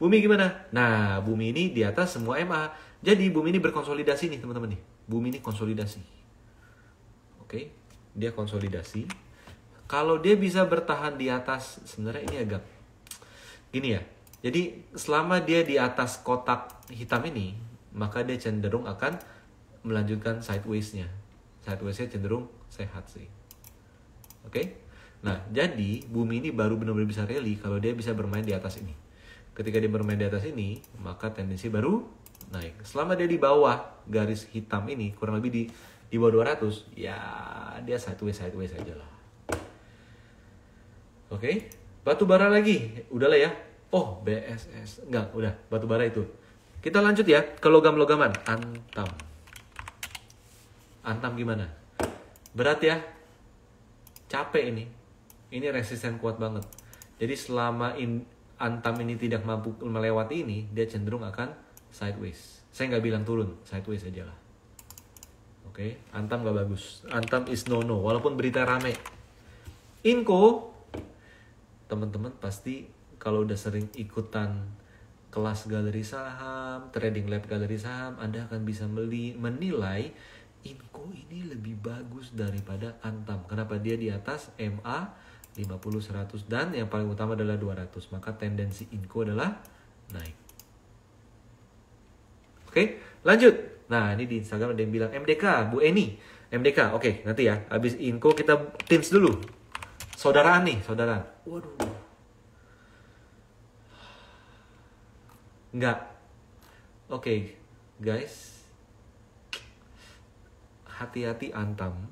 Bumi gimana? Nah, bumi ini di atas semua MA. Jadi bumi ini berkonsolidasi nih teman-teman nih. Bumi ini konsolidasi. Oke, dia konsolidasi. Kalau dia bisa bertahan di atas, sebenarnya ini agak gini ya. Jadi selama dia di atas kotak hitam ini, maka dia cenderung akan melanjutkan sideways-nya. Sideways-nya cenderung sehat sih. Oke. Nah, jadi bumi ini baru benar-benar bisa rally kalau dia bisa bermain di atas ini. Ketika dia bermain di atas ini, maka tendensi baru naik. Selama dia di bawah garis hitam ini, kurang lebih di bawah 200, ya dia sideways aja lah. Oke, batu bara lagi. Udahlah ya. Oh, BSS. Enggak, udah. Batu bara itu. Kita lanjut ya ke logam-logaman. Antam gimana? Berat ya? Capek ini. Ini resisten kuat banget. Jadi selama Antam ini tidak mampu melewati ini, dia cenderung akan sideways. Saya nggak bilang turun, sideways aja lah. Oke, Antam nggak bagus. Antam is no, walaupun berita rame. Inco, teman-teman pasti kalau udah sering ikutan kelas galeri saham, trading lab galeri saham, Anda akan bisa menilai Inco ini lebih bagus daripada Antam. Kenapa? Dia di atas MA 50, 100 dan yang paling utama adalah 200. Maka tendensi Inco adalah naik. Oke, lanjut. Nah, ini di Instagram ada yang bilang MDK, Bu Eni. MDK, oke, nanti ya. Habis Inco kita tins dulu. Saudaraan. Waduh. Enggak. Oke, guys. Hati-hati Antam.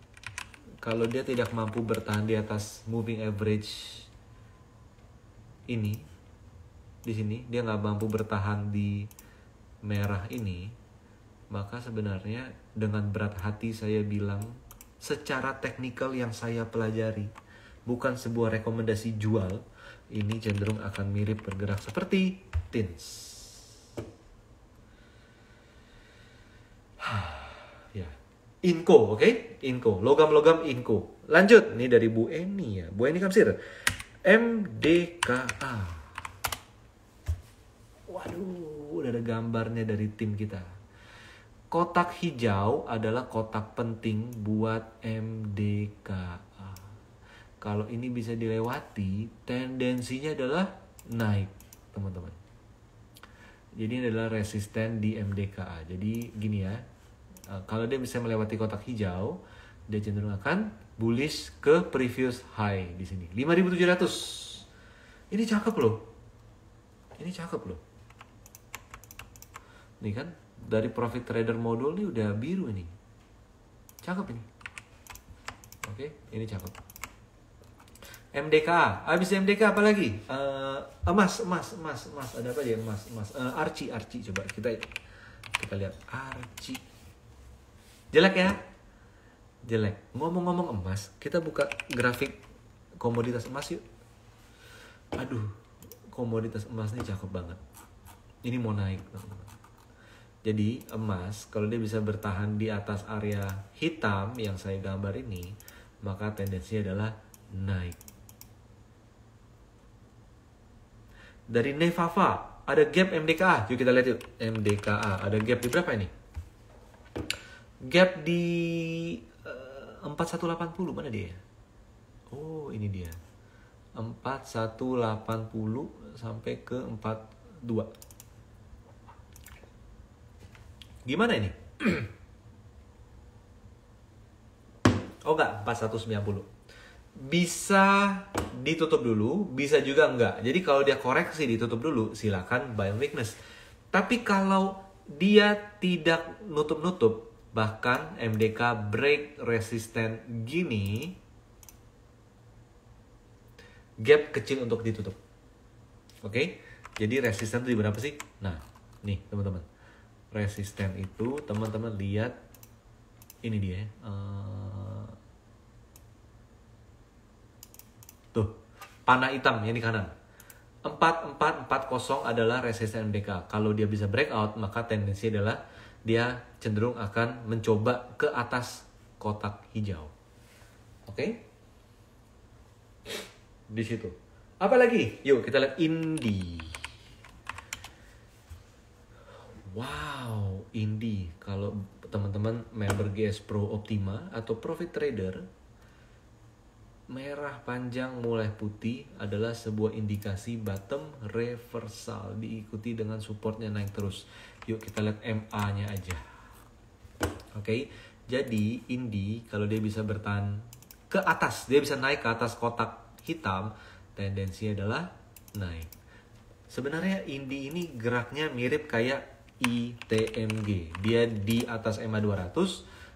Kalau dia tidak mampu bertahan di atas moving average ini, di sini dia nggak mampu bertahan di merah ini, maka sebenarnya dengan berat hati saya bilang, secara teknikal yang saya pelajari, bukan sebuah rekomendasi jual, ini cenderung akan mirip bergerak seperti TINS. Ya. Inco, oke? Inco, logam Inco. Lanjut, ini dari Bu Eni ya. Bu Eni Kamsir. MDKA. Waduh, udah ada gambarnya dari tim kita. Kotak hijau adalah kotak penting buat MDKA. Kalau ini bisa dilewati, tendensinya adalah naik, teman-teman. Jadi ini adalah resisten di MDKA. Jadi gini ya. Kalau dia bisa melewati kotak hijau, dia cenderung akan bullish ke previous high di sini. 5.700. Ini cakep loh. Nih kan, dari profit trader modul nih udah biru ini. Cakep ini. Oke, ini cakep. MDK, habis MDK apa lagi? Emas. Ada apa aja emas? Arci. Coba kita lihat Arci. Jelek ya? Jelek. Ngomong-ngomong emas, kita buka grafik komoditas emas yuk. Aduh, komoditas emas ini cakep banget. Ini mau naik, teman-teman. Jadi emas, kalau dia bisa bertahan di atas area hitam yang saya gambar ini, maka tendensinya adalah naik. Dari Nevafa, ada gap MDKA. Yuk kita lihat yuk. MDKA, ada gap di berapa ini? Gap di 4180, mana dia? Oh, ini dia. 4180 sampai ke 42. Gimana ini? Oh enggak, 4190. Bisa ditutup dulu, bisa juga enggak. Jadi kalau dia koreksi ditutup dulu, silakan buy on weakness. Tapi kalau dia tidak nutup-nutup, bahkan MDK break resisten gini, gap kecil untuk ditutup. Oke? Jadi resisten itu di berapa sih? Nah, nih teman-teman. Resisten itu teman-teman lihat ini dia. Tuh, panah hitam yang di kanan. 4440 adalah resisten MDK. Kalau dia bisa breakout, maka tendensi adalah dia cenderung akan mencoba ke atas kotak hijau. Oke? Di situ. Apa lagi? Yuk kita lihat Indi. Wow, Indi. Kalau teman-teman member GS Pro Optima atau Profit Trader, merah panjang mulai putih adalah sebuah indikasi bottom reversal, diikuti dengan supportnya naik terus. Yuk kita lihat MA-nya aja. Oke, jadi Indi kalau dia bisa bertahan ke atas, dia bisa naik ke atas kotak hitam, tendensinya adalah naik. Sebenarnya Indi ini geraknya mirip kayak ITMG. Dia di atas MA 200,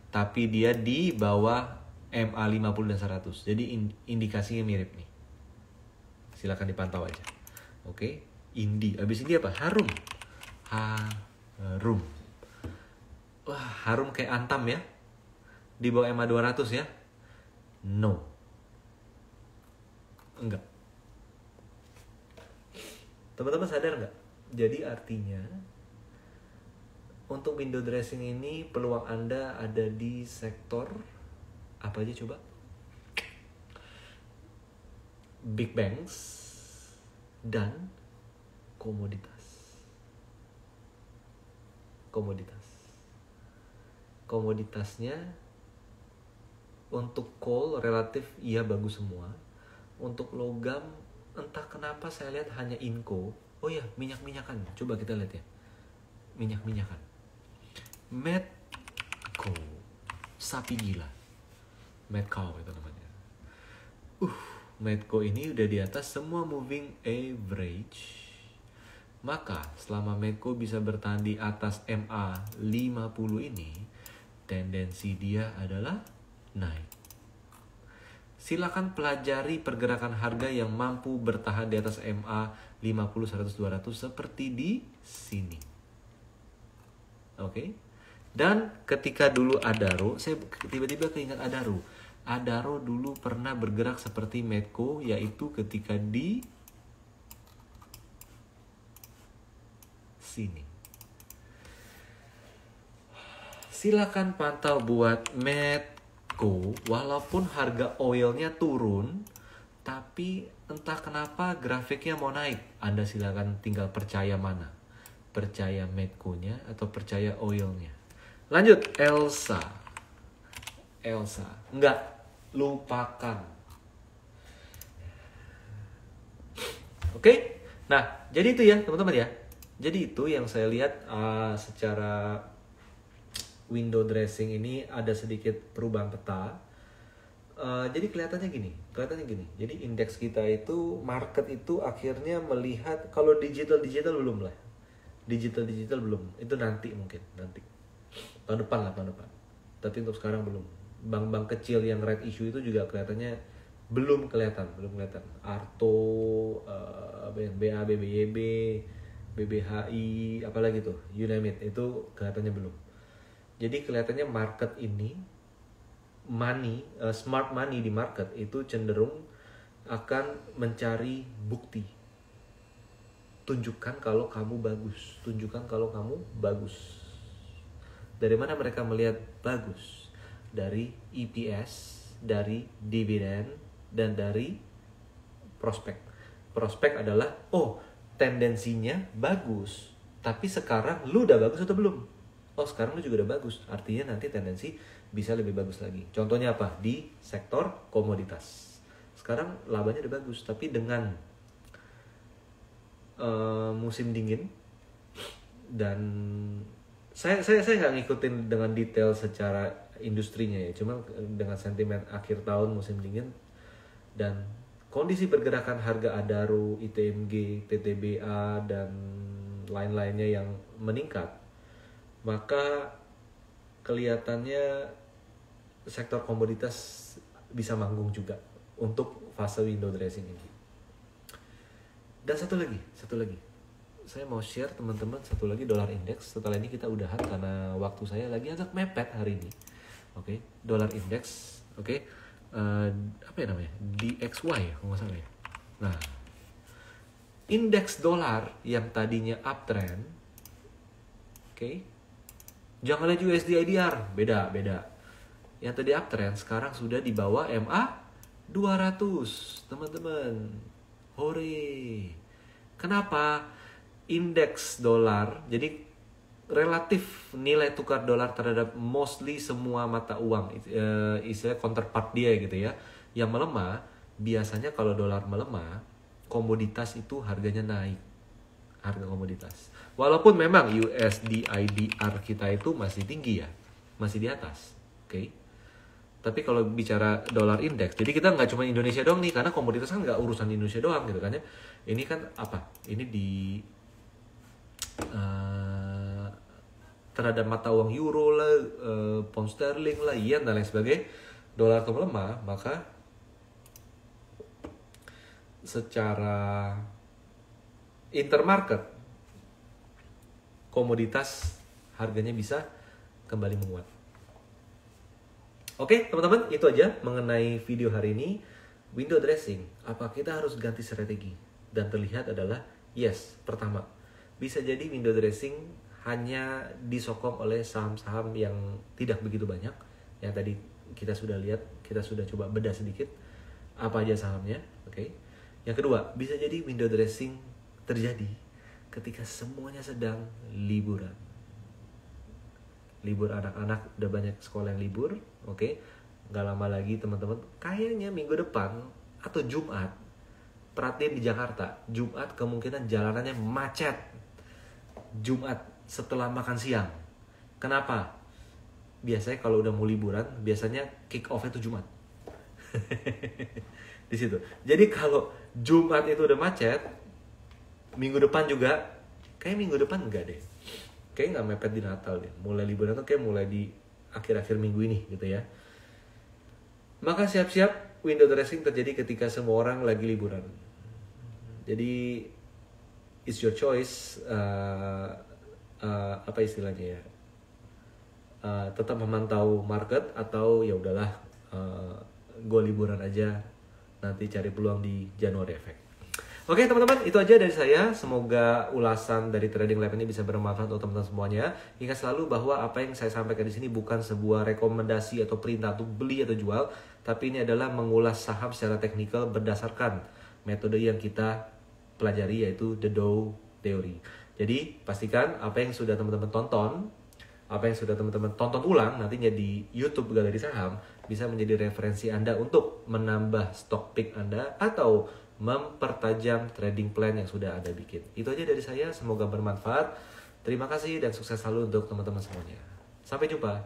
tapi dia di bawah MA 50 dan 100. Jadi indikasinya mirip nih. Silakan dipantau aja. Oke, Indi. Abis ini apa? Harum. Harum. Wah, harum kayak Antam ya. Di bawah MA 200 ya. No. Enggak. Teman-teman sadar nggak? Jadi artinya untuk window dressing ini peluang Anda ada di sektor apa aja coba? Big banks dan komoditas. Komoditasnya untuk coal relatif iya bagus semua. Untuk logam entah kenapa saya lihat hanya Inco. Oh ya, minyak-minyakan. Coba kita lihat ya. Minyak-minyakan. Medco. Sapi gila. Medco itu namanya. Medco ini udah di atas semua moving average. Maka selama Medco bisa bertahan di atas MA 50 ini, tendensi dia adalah naik. Silakan pelajari pergerakan harga yang mampu bertahan di atas MA 50, 100, 200 seperti di sini. Oke. Dan ketika dulu Adaro, saya tiba-tiba keingat Adaro. Adaro dulu pernah bergerak seperti Medco, yaitu ketika di sini. Silakan pantau buat Medco, walaupun harga oilnya turun, tapi entah kenapa grafiknya mau naik. Anda silakan tinggal percaya mana. Percaya Medco-nya atau percaya oilnya. Lanjut, Elsa. Enggak, lupakan. Oke? Nah, jadi itu ya teman-teman ya. Jadi itu yang saya lihat secara window dressing ini ada sedikit perubahan peta. Jadi kelihatannya gini. Jadi indeks kita itu, market itu akhirnya melihat kalau digital belum lah. Digital belum. Itu nanti mungkin tahun depan. Tapi untuk sekarang belum. Bank-bank kecil yang red issue itu juga kelihatannya belum kelihatan. Arto, BNBA, BBYB, BBHI, apalagi tuh, you name it, itu kelihatannya belum. Jadi kelihatannya market ini, smart money di market itu cenderung akan mencari bukti. Tunjukkan kalau kamu bagus. Dari mana mereka melihat bagus? Dari EPS, dari dividen, dan dari prospek. Prospek adalah, tendensinya bagus, tapi sekarang lu udah bagus atau belum? Sekarang lu juga udah bagus, artinya nanti tendensi bisa lebih bagus lagi. Contohnya apa? Di sektor komoditas. Sekarang labanya udah bagus, tapi dengan musim dingin, dan saya nggak ngikutin dengan detail secara industrinya ya, cuma dengan sentimen akhir tahun musim dingin dan kondisi pergerakan harga Adaro, ITMG, PTBA, dan lain-lainnya yang meningkat, maka kelihatannya sektor komoditas bisa manggung juga untuk fase window dressing ini. Dan satu lagi, saya mau share teman-teman satu lagi dolar indeks. Setelah ini kita udahan karena waktu saya lagi agak mepet hari ini. Oke, dolar indeks. Oke, apa ya namanya? DXY ya, kalau nggak salah ya. Nah, indeks dolar yang tadinya uptrend, oke, jangan lihat USD IDR, beda. Yang tadi uptrend sekarang sudah di bawah MA 200, teman-teman. Hore. Kenapa? Indeks dolar, jadi relatif nilai tukar dolar terhadap mostly semua mata uang, istilah counterpart dia gitu ya, yang melemah. Biasanya kalau dolar melemah, komoditas itu harganya naik, harga komoditas. Walaupun memang USD IDR kita itu masih tinggi ya, masih di atas, oke. Tapi kalau bicara dolar indeks, jadi kita nggak cuma Indonesia doang nih, karena komoditas kan nggak urusan Indonesia doang gitu kan ya. Ini kan apa? Ini di terhadap mata uang euro lah, pound sterling lah, yen dan lain sebagainya, dolar itu melemah, maka secara intermarket komoditas harganya bisa kembali menguat. Oke teman-teman, itu aja mengenai video hari ini. Window dressing, apa kita harus ganti strategi? Dan terlihat adalah yes. Pertama, bisa jadi window dressing hanya disokong oleh saham-saham yang tidak begitu banyak. Yang tadi kita sudah lihat, kita sudah coba bedah sedikit apa aja sahamnya, oke. Yang kedua, bisa jadi window dressing terjadi ketika semuanya sedang liburan. Libur anak-anak, udah banyak sekolah yang libur, oke. Nggak lama lagi teman-teman, kayaknya minggu depan atau Jumat, perhatiin di Jakarta, Jumat kemungkinan jalanannya macet. Jumat setelah makan siang. Kenapa? Biasanya kalau udah mau liburan, biasanya kick off-nya tuh Jumat. Di situ. Jadi kalau Jumat itu udah macet, minggu depan juga, kayak minggu depan enggak deh. Kayak nggak mepet di Natal deh. Mulai liburan tuh kayak mulai di akhir-akhir minggu ini gitu ya. Maka siap-siap window dressing terjadi ketika semua orang lagi liburan. Jadi it's your choice. Apa istilahnya ya? Tetap memantau market atau ya udahlah, gue liburan aja, nanti cari peluang di Januari Effect. Oke teman-teman, itu aja dari saya. Semoga ulasan dari Trading Lab ini bisa bermanfaat untuk teman-teman semuanya. Ingat selalu bahwa apa yang saya sampaikan di sini bukan sebuah rekomendasi atau perintah untuk beli atau jual, tapi ini adalah mengulas saham secara teknikal berdasarkan metode yang kita pelajari, yaitu The Dow Theory. Jadi pastikan apa yang sudah teman-teman tonton, apa yang sudah teman-teman tonton ulang nantinya di YouTube Galeri Saham, bisa menjadi referensi Anda untuk menambah stock pick Anda atau mempertajam trading plan yang sudah Anda bikin. Itu aja dari saya, semoga bermanfaat. Terima kasih dan sukses selalu untuk teman-teman semuanya. Sampai jumpa.